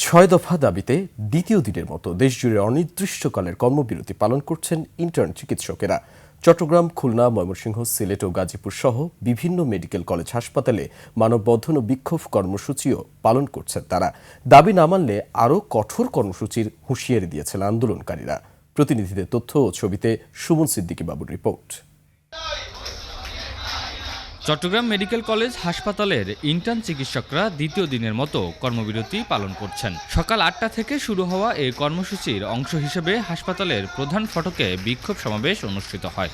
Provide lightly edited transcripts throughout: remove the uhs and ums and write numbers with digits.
ছয় দফা দাবিতে দ্বিতীয় দিনের মতো দেশজুড়ে অনির্দিষ্টকালের কর্মবিরতি পালন করছেন ইন্টার্ন চিকিৎসকেরা। চট্টগ্রাম, খুলনা, ময়মনসিংহ, সিলেট ও গাজীপুর সহ বিভিন্ন মেডিকেল কলেজ হাসপাতালে মানববন্ধন ও বিক্ষোভ কর্মসূচিও পালন করছেন তারা। দাবি না মানলে আরও কঠোর কর্মসূচির হুঁশিয়ারি দিয়েছেন আন্দোলনকারীরা। প্রতিনিধিদের তথ্য ও ছবিতে সুমন সিদ্দিকী বাবুর রিপোর্ট। চট্টগ্রাম মেডিকেল কলেজ হাসপাতালের ইন্টার্ন চিকিৎসকরা দ্বিতীয় দিনের মতো কর্মবিরতি পালন করছেন। সকাল ৮টা থেকে শুরু হওয়া এই কর্মসূচির অংশ হিসেবে হাসপাতালের প্রধান ফটকে বিক্ষোভ সমাবেশ অনুষ্ঠিত হয়।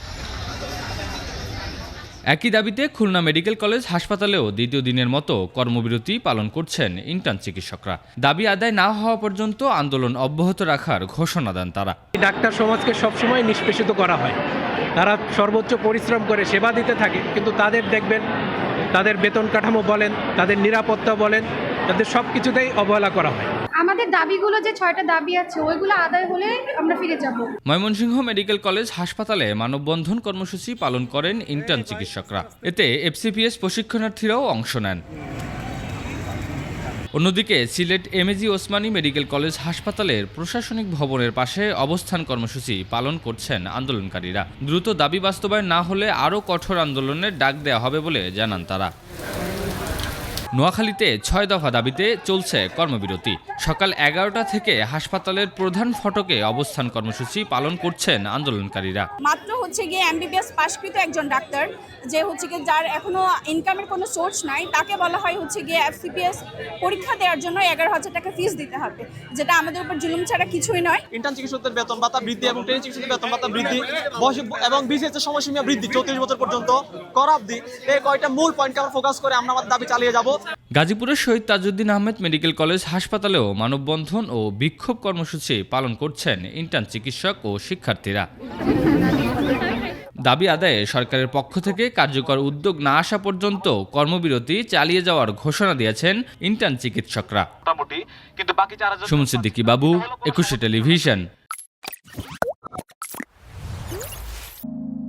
একই দাবিতে খুলনা মেডিকেল কলেজ হাসপাতালেও দ্বিতীয় দিনের মতো কর্মবিরতি পালন করছেন ইন্টার্ন চিকিৎসকরা। দাবি আদায় না হওয়া পর্যন্ত আন্দোলন অব্যাহত রাখার ঘোষণা দেন তারা। ডাক্তার সমাজকে সবসময় নিষ্পেষিত করা হয়, তারা সর্বোচ্চ পরিশ্রম করে সেবা দিতে থাকে, কিন্তু তাদের দেখবেন তাদের বেতন কাঠামো বলেন, তাদের নিরাপত্তা বলেন, তাদের সব কিছুতেই অবহেলা করা হয়। আমাদের দাবিগুলো যে 6টা দাবি আছে ওইগুলো আদায় হলে আমরা ফিরে যাব। ময়মনসিংহ মেডিকেল কলেজ হাসপাতালে মানববন্ধন কর্মসূচি পালন করেন ইন্টার্ন চিকিৎসকরা। এতে এফসিপিএস প্রশিক্ষণার্থীরাও অংশ নেন। অন্যদিকে Sylhet MAG Osmani medical college হাসপাতালের প্রশাসনিক ভবনের পাশে অবস্থান কর্মসূচি পালন করছেন আন্দোলনকারীরা। দ্রুত দাবি বাস্তবায়ন না হলে আরও কঠোর আন্দোলনের ডাক দেওয়া হবে বলে জানান তারা। নোয়াখালীতে 6 দফা দাবিতে চলছে কর্মবিরতি। সকাল 11টা থেকে হাসপাতালের প্রধান ফটকে অবস্থান কর্মসূচি পালন করছেন আন্দোলনকারীরা। মাত্র গিয়ে এমবিবিএস পাশকৃত একজন ডাক্তার যে গিয়ে যার এখনো ইনকামের কোনো সোর্স নাই, তাকে বলা হয় গিয়ে এফসিপিএস পরীক্ষা দেওয়ার জন্য 11,000 টাকা ফিস দিতে হবে, যেটা আমাদের উপর জুলুম ছাড়া কিছুই নয়। ইন্টার্ন চিকিৎসকদের বেতন ভাতা বৃদ্ধি এবং ট্রেনিং চিকিৎসকদের বেতন ভাতা বৃদ্ধি এবং বিসিএস এর সময়সীমা বৃদ্ধি 34 বছর পর্যন্ত করা অবধি, এই কয়টা মূল পয়েন্টকে আমরা ফোকাস করে আমরা আমাদের দাবি চালিয়ে যাব। গাজীপুরের শহীদ তাজউদ্দিন আহমেদ মেডিকেল কলেজ হাসপাতালেও মানববন্ধন ও বিক্ষোভ কর্মসূচি পালন করছেন ইন্টার্ন চিকিৎসক ও শিক্ষার্থীরা। দাবি আদায়ে সরকারের পক্ষ থেকে কার্যকর উদ্যোগ না আসা পর্যন্ত কর্মবিরতি চালিয়ে যাওয়ার ঘোষণা দিয়েছেন ইন্টার্ন চিকিৎসকরা। কিন্তু বাকি সুমন সিদ্দিকী বাবু, 21 টেলিভিশন।